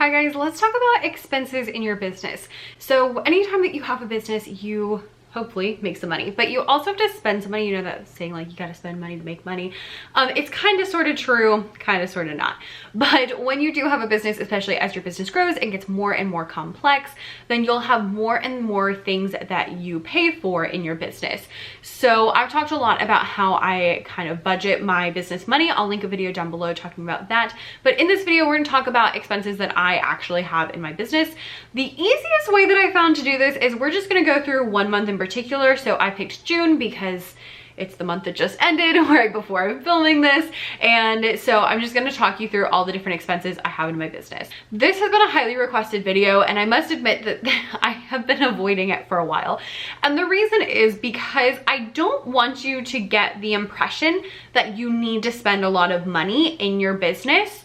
Hi guys, let's talk about expenses in your business. So anytime that you have a business, you hopefully make some money, but you also have to spend some money. You know that saying, like, you got to spend money to make money. It's kind of sort of true, kind of sort of not. But when you do have a business, especially as your business grows and gets more and more complex, then you'll have more and more things that you pay for in your business. So I've talked a lot about how I kind of budget my business money. I'll link a video down below talking about that. But in this video, we're going to talk about expenses that I actually have in my business. The easiest way that I found to do this is we're just going to go through 1 month in particular. So I picked June because it's the month that just ended right before I'm filming this. And so I'm just going to talk you through all the different expenses I have in my business. This has been a highly requested video, and I must admit that I have been avoiding it for a while. And the reason is because I don't want you to get the impression that you need to spend a lot of money in your business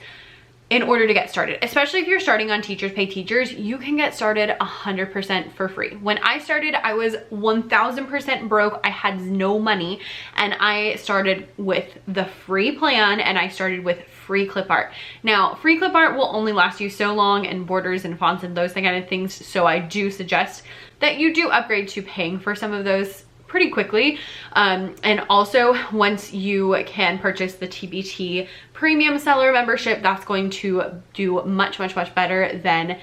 in order to get started. Especially if you're starting on Teachers Pay Teachers, you can get started 100% for free. When I started, I was 1000% broke. I had no money, and I started with the free plan, and I started with free clip art. Now, free clip art will only last you so long, and borders and fonts and those kind of things. So I do suggest that you do upgrade to paying for some of those pretty quickly. And also, once you can purchase the TPT premium seller membership, that's going to do much better than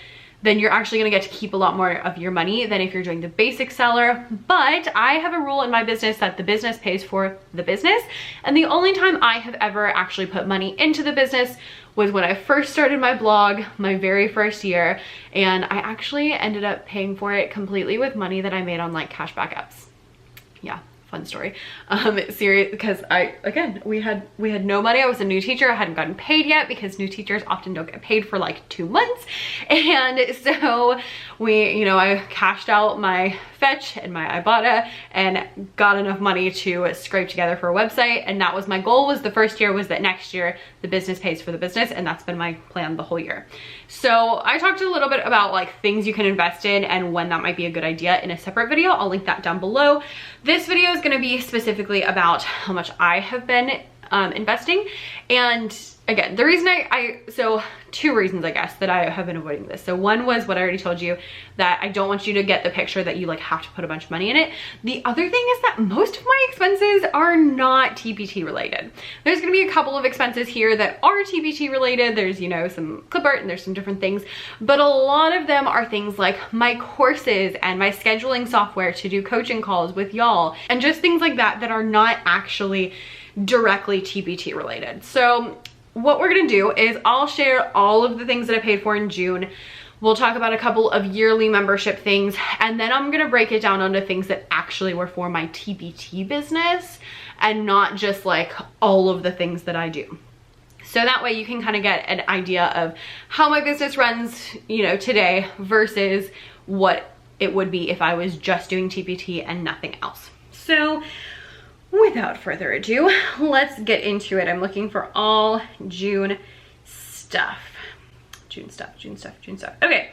you're actually going to get to keep a lot more of your money than if you're doing the basic seller. But I have a rule in my business that the business pays for the business. And the only time I have ever actually put money into the business was when I first started my blog, my very first year. And I actually ended up paying for it completely with money that I made on like cashback apps. Yeah, fun story. Serious, because we had no money. I was a new teacher. I hadn't gotten paid yet because new teachers often don't get paid for like 2 months. And so I cashed out my Fetch and my Ibotta and got enough money to scrape together for a website. And that was my goal. Was the first year was that next year the business pays for the business, and that's been my plan the whole year. So I talked a little bit about like things you can invest in and when that might be a good idea in a separate video. I'll link that down below. This video is going to be specifically about how much I have been investing. And again, the reason so 2 reasons I guess that I have been avoiding this. So one was what I already told you, that I don't want you to get the picture that you like have to put a bunch of money in it. The other thing is that most of my expenses are not TPT related. There's going to be a couple of expenses here that are TPT related. There's, some clip art and there's some different things, but a lot of them are things like my courses and my scheduling software to do coaching calls with y'all, and just things like that that are not actually directly TPT related. So what we're gonna do is I'll share all of the things that I paid for in June. We'll talk about a couple of yearly membership things, and then I'm gonna break it down onto things that actually were for my TPT business and not just like all of the things that I do. So that way you can kind of get an idea of how my business runs, today versus what it would be if I was just doing TPT and nothing else. So without further ado, let's get into it. I'm looking for all June stuff. June stuff. Okay,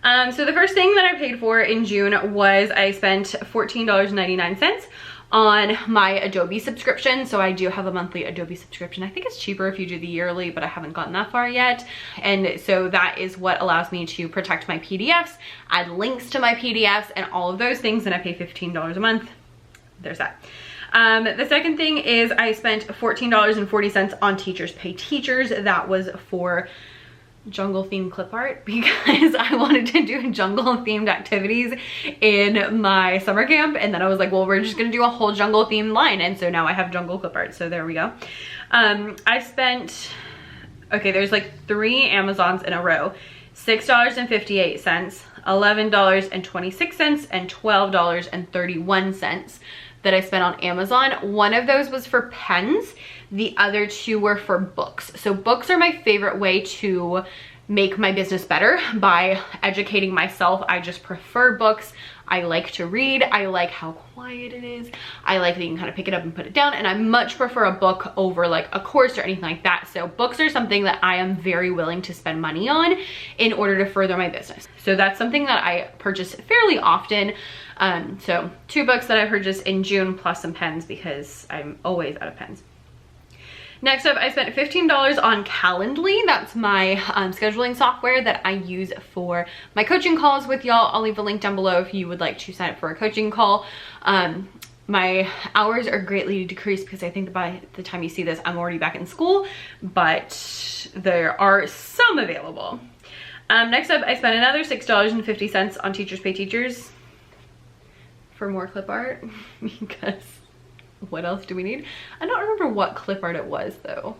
so the first thing that I paid for in June was I spent $14.99 on my Adobe subscription. So I do have a monthly Adobe subscription. I think it's cheaper if you do the yearly, but I haven't gotten that far yet. And so that is what allows me to protect my PDFs, add links to my PDFs, and all of those things. And I pay $15 a month. There's that. The second thing is I spent $14.40 on Teachers Pay Teachers. That was for jungle themed clip art because I wanted to do jungle themed activities in my summer camp. And then I was like, well, we're just going to do a whole jungle themed line. And so now I have jungle clip art. So there we go. I spent, there's like 3 Amazons in a row, $6.58, $11.26, and $12.31 that I spent on Amazon. One of those was for pens. The other 2 were for books. So books are my favorite way to make my business better by educating myself. I just prefer books. I like to read. I like how quiet it is. I like that you can kind of pick it up and put it down. And I much prefer a book over like a course or anything like that. So books are something that I am very willing to spend money on in order to further my business. So that's something that I purchase fairly often. So 2 books that I purchased in June plus some pens because I'm always out of pens. Next up, I spent $15 on Calendly. That's my scheduling software that I use for my coaching calls with y'all. I'll leave a link down below if you would like to sign up for a coaching call. My hours are greatly decreased because I think by the time you see this, I'm already back in school, but there are some available. Next up, I spent another $6.50 on Teachers Pay Teachers for more clip art because what else do we need? I don't remember what clip art it was though.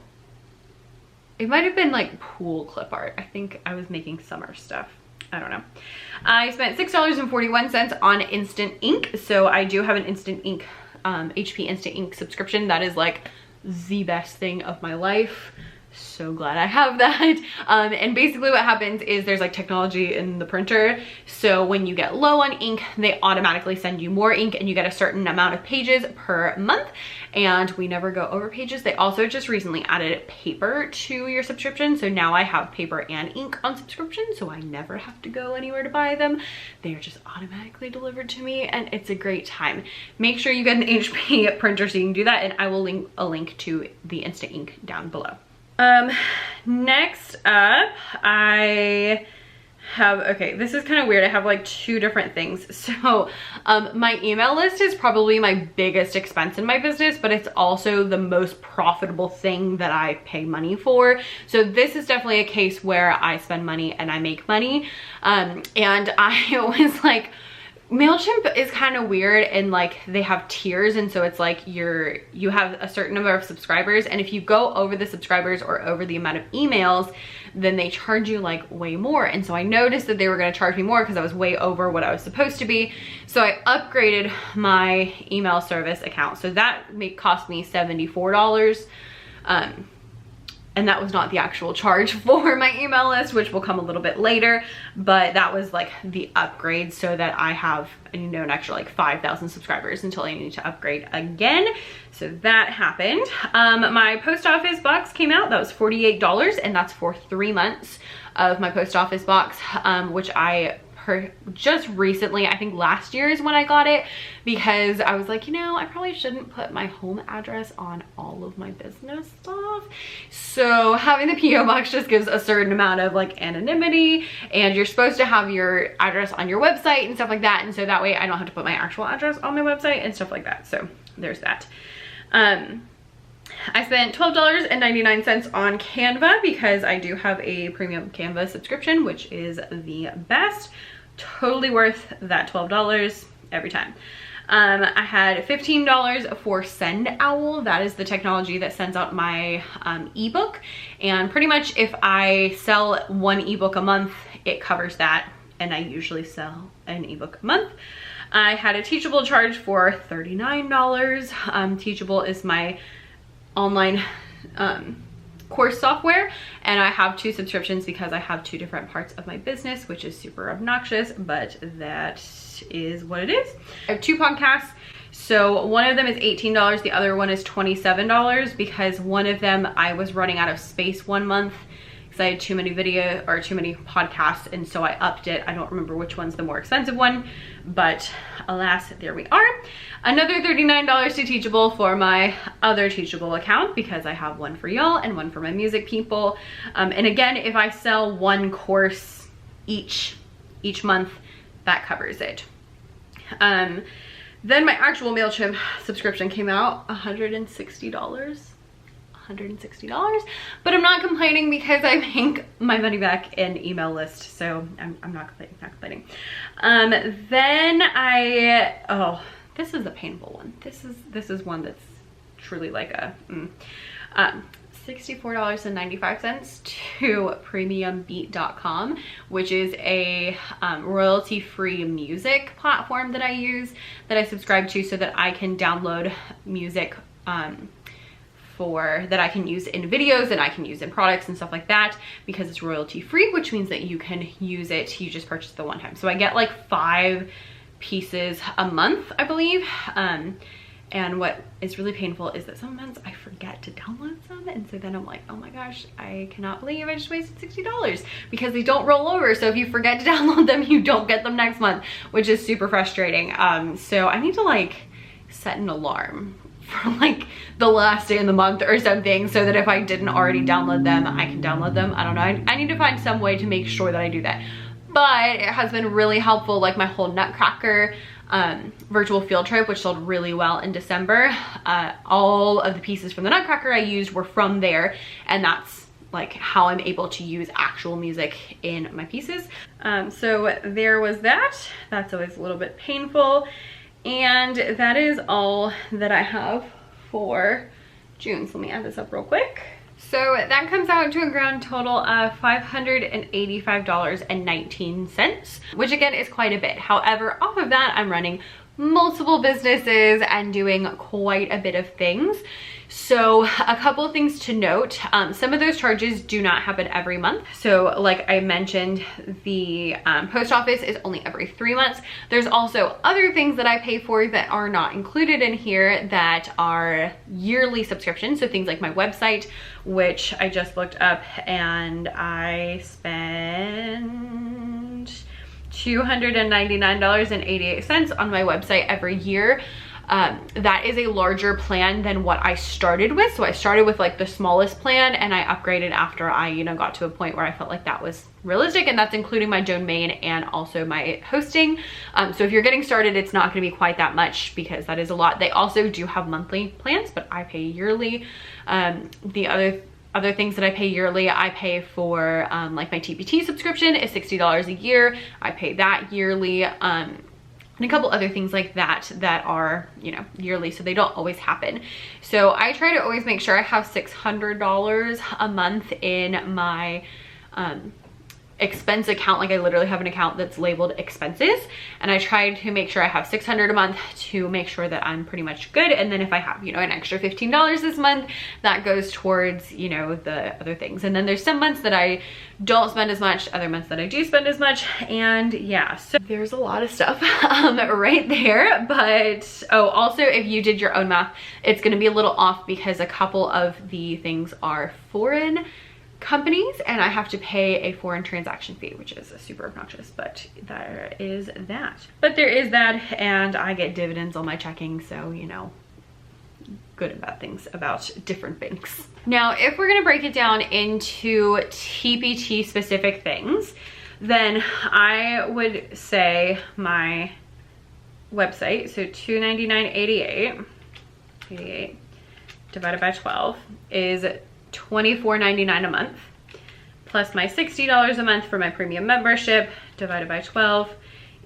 It might have been like pool clip art. I think I was making summer stuff. I don't know. I spent $6.41 on Instant Ink. So I do have an Instant Ink, HP Instant Ink subscription. That is like the best thing of my life. So glad I have that. And basically what happens is there's like technology in the printer. So when you get low on ink, they automatically send you more ink and you get a certain amount of pages per month. And we never go over pages. They also just recently added paper to your subscription. So now I have paper and ink on subscription. So I never have to go anywhere to buy them. They're just automatically delivered to me and it's a great time. Make sure you get an HP printer so you can do that. And I will link a link to the Instant Ink down below. Next up, I have, okay, this is kind of weird. I have like two different things. So, my email list is probably my biggest expense in my business, but it's also the most profitable thing that I pay money for. So this is definitely a case where I spend money and I make money. And I was like, MailChimp is kind of weird and like they have tiers, and so it's like you have a certain number of subscribers, and if you go over the subscribers or over the amount of emails, then they charge you like way more. And so I noticed that they were going to charge me more because I was way over what I was supposed to be. So I upgraded my email service account. So that cost me $74. And that was not the actual charge for my email list, which will come a little bit later, but that was like the upgrade so that I have, you know, an extra like 5,000 subscribers until I need to upgrade again. So that happened. My post office box came out. That was $48, and that's for 3 months of my post office box, which I just recently, I think last year is when I got it, because I was like, you know, I probably shouldn't put my home address on all of my business stuff. So having the PO box just gives a certain amount of like anonymity, and you're supposed to have your address on your website and stuff like that. And so that way I don't have to put my actual address on my website and stuff like that. So there's that. I spent $12.99 on Canva because I do have a premium Canva subscription, which is the best. Totally worth that $12 every time. I had $15 for SendOwl. That is the technology that sends out my ebook. And pretty much if I sell one ebook a month, it covers that. And I usually sell an ebook a month. I had a Teachable charge for $39. Teachable is my online course software, and I have 2 subscriptions because I have 2 different parts of my business, which is super obnoxious, but that is what it is. I have 2 podcasts. So one of them is $18, the other one is $27, because one of them I was running out of space one month because I had too many podcasts, and so I upped it. I don't remember which one's the more expensive one, but alas, there we are. Another $39 to Teachable for my other Teachable account, because I have one for y'all and one for my music people. And again, if I sell one course each month, that covers it. Then my actual MailChimp subscription came out, $160. But I'm not complaining because I make my money back in email list, so I'm not complaining. Then this is a painful one. This is one that's truly like a $64.95 to premiumbeat.com, which is a royalty-free music platform that I use, that I subscribe to, so that I can download music that I can use in videos and I can use in products and stuff like that, because it's royalty free, which means that you can use it, you just purchase the one time. So I get like 5 pieces a month, I believe. And what is really painful is that some months I forget to download some, and so then I'm like, oh my gosh, I cannot believe I just wasted $60, because they don't roll over. So if you forget to download them, you don't get them next month, which is super frustrating. So I need to like set an alarm for like the last day in the month or something, so that if I didn't already download them, I can download them. I don't know. I need to find some way to make sure that I do that. But it has been really helpful, like my whole Nutcracker virtual field trip, which sold really well in December. All of the pieces from the Nutcracker I used were from there, and that's like how I'm able to use actual music in my pieces. So there was that. That's always a little bit painful. And that is all that I have for June. So let me add this up real quick. So that comes out to a grand total of $585.19, which again is quite a bit. However, off of that, I'm running multiple businesses and doing quite a bit of things. So a couple of things to note, some of those charges do not happen every month. So like I mentioned, the post office is only every 3 months. There's also other things that I pay for that are not included in here that are yearly subscriptions. So things like my website, which I just looked up, and I spend $299.88 on my website every year. That is a larger plan than what I started with. So I started with like the smallest plan, and I upgraded after I, you know, got to a point where I felt like that was realistic, and that's including my domain and also my hosting. So if you're getting started, it's not going to be quite that much, because that is a lot. They also do have monthly plans, but I pay yearly. The other things that I pay yearly, I pay for like my TPT subscription is $60 a year. I pay that yearly. And a couple other things like that that are, you know, yearly, so they don't always happen. So I try to always make sure I have $600 a month in my expense account. Like I literally have an account that's labeled expenses, and I try to make sure I have $600 a month to make sure that I'm pretty much good. And then if I have, you know, an extra $15 this month, that goes towards, you know, the other things. And then there's some months that I don't spend as much, other months that I do spend as much. And yeah, so there's a lot of stuff right there. But oh, also if you did your own math, it's going to be a little off, because a couple of the things are foreign companies, and I have to pay a foreign transaction fee, which is super obnoxious, but there is that. But there is that, and I get dividends on my checking, so, you know, good and bad things about different banks. Now, if we're gonna break it down into TPT specific things, then I would say my website, so $299.88 divided by 12 is $24.99 a month, plus my $60 a month for my premium membership divided by 12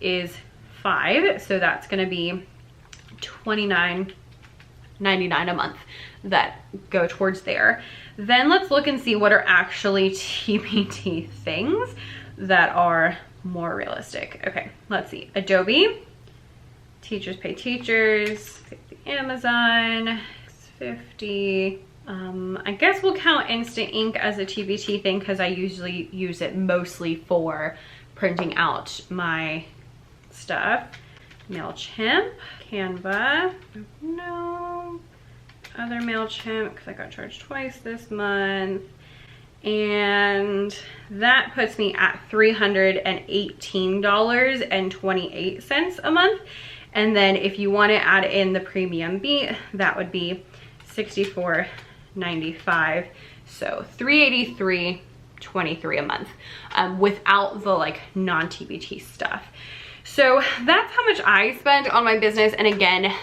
is $5. So that's going to be $29.99 a month that go towards there. Then let's look and see what are actually TPT things that are more realistic. Okay, let's see. Adobe, teachers pay teachers, Amazon, $50. I guess we'll count Instant Ink as a TPT thing, because I usually use it mostly for printing out my stuff. MailChimp, Canva, no, other MailChimp, because I got charged twice this month. And that puts me at $318.28 a month. And then if you want to add in the premium beat, that would be $64.95, so $383.23 a month, without the like non-TPT stuff. So that's how much I spend on my business. And again,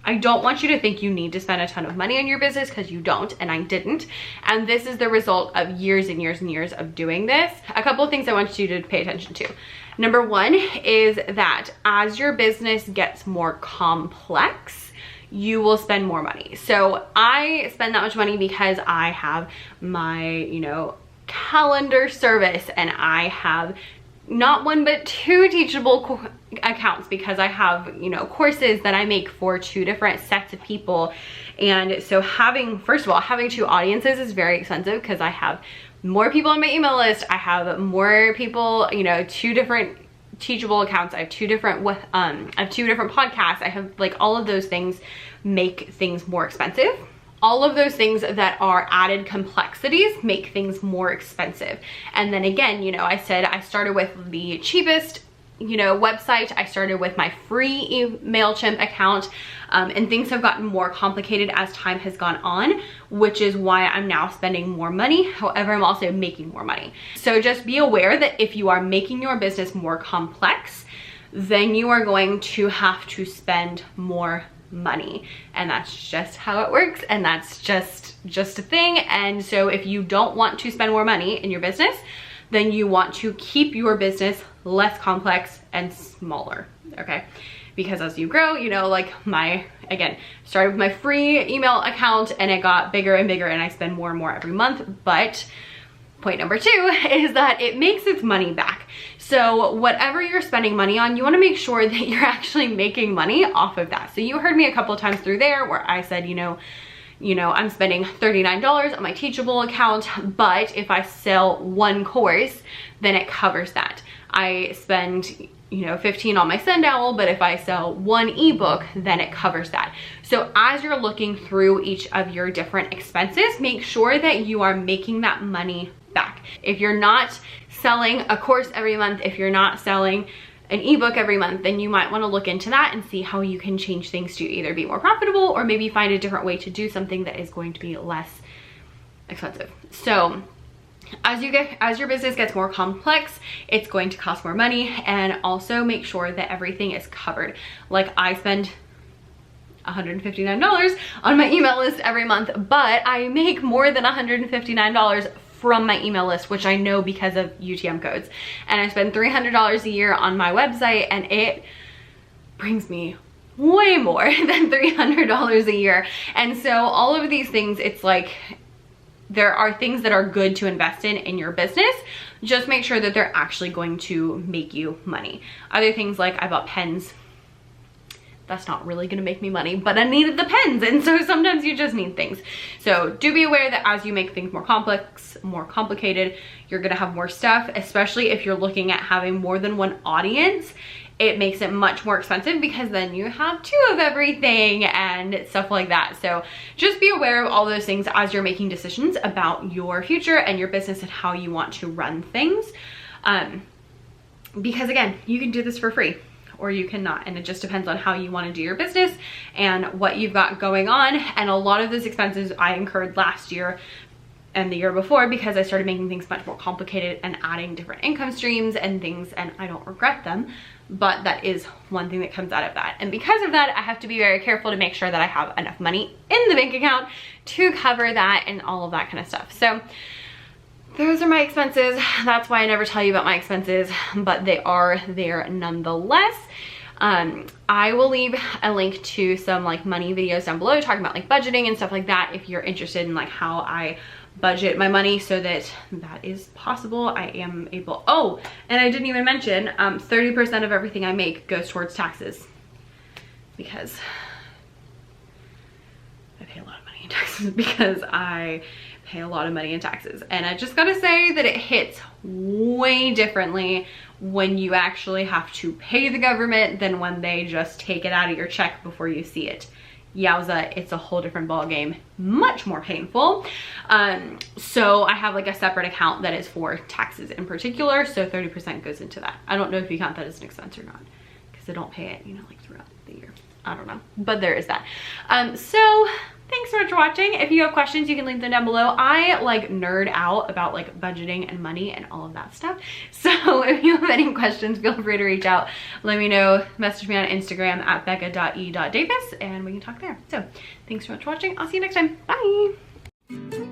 I don't want you to think you need to spend a ton of money on your business, because you don't, and I didn't. And this is the result of years and years and years of doing this. A couple of things I want you to pay attention to. Number one is that as your business gets more complex, you will spend more money. So I spend that much money because I have my, you know, calendar service, and I have not one but two Teachable accounts, because I have, you know, courses that I make for two different sets of people. And so having, first of all, having two audiences is very expensive, because I have more people on my email list, I have more people, you know, two different Teachable accounts, I have two different podcasts, I have like all of those things make things more expensive. All of those things that are added complexities make things more expensive. And then again, you know, I said I started with the cheapest website. I started with my free MailChimp account, and things have gotten more complicated as time has gone on, which is why I'm now spending more money. However, I'm also making more money. So just be aware that if you are making your business more complex, then you are going to have to spend more money, and that's just how it works, and that's just a thing. And so if you don't want to spend more money in your business, then you want to keep your business less complex and smaller, okay? Because as you grow, like again, started with my free email account and it got bigger and bigger and I spend more and more every month. But point number 2 is that it makes its money back. So whatever you're spending money on, you want to make sure that you're actually making money off of that. So you heard me a couple of times through there where I said, I'm spending $39 on my Teachable account, but if I sell one course, then it covers that. I spend, $15 on my Sendowl, but if I sell one ebook, then it covers that. So as you're looking through each of your different expenses, make sure that you are making that money back. If you're not selling a course every month, if you're not selling an ebook every month, then you might want to look into that and see how you can change things to either be more profitable or maybe find a different way to do something that is going to be less expensive. So as your business gets more complex, it's going to cost more money, and also make sure that everything is covered. Like I spend $159 on my email list every month, but I make more than $159 from my email list, which I know because of UTM codes. And I spend $300 a year on my website, and it brings me way more than $300 a year. And so all of these things, it's like, there are things that are good to invest in your business. Just make sure that they're actually going to make you money. Other things like I bought pens. That's not really gonna make me money, but I needed the pens, and so sometimes you just need things. So do be aware that as you make things more complex, more complicated, you're gonna have more stuff, especially if you're looking at having more than one audience. It makes it much more expensive because then you have 2 of everything and stuff like that. So just be aware of all those things as you're making decisions about your future and your business and how you want to run things. Because again, you can do this for free or you cannot, and it just depends on how you want to do your business and what you've got going on. And a lot of those expenses I incurred last year and the year before because I started making things much more complicated and adding different income streams and things, and I don't regret them, but that is one thing that comes out of that. And because of that, I have to be very careful to make sure that I have enough money in the bank account to cover that and all of that kind of stuff. So those are my expenses. That's why I never tell you about my expenses, but they are there nonetheless. I will leave a link to some like money videos down below talking about like budgeting and stuff like that if you're interested in like how I budget my money so that that is possible. I am able, oh, and I didn't even mention 30% of everything I make goes towards taxes because I pay a lot of money in taxes because I pay a lot of money in taxes. And I just gotta say that it hits way differently when you actually have to pay the government than when they just take it out of your check before you see it. Yowza, it's a whole different ball game, much more painful. So I have like a separate account that is for taxes in particular, so 30% goes into that. I don't know if you count that as an expense or not because I don't pay it, like throughout the year. I don't know, but there is that. So thanks so much for watching. If you have questions, you can leave them down below. I like nerd out about like budgeting and money and all of that stuff. So if you have any questions, feel free to reach out. Let me know, message me on Instagram at becca.e.davis and we can talk there. So thanks so much for watching. I'll see you next time. Bye.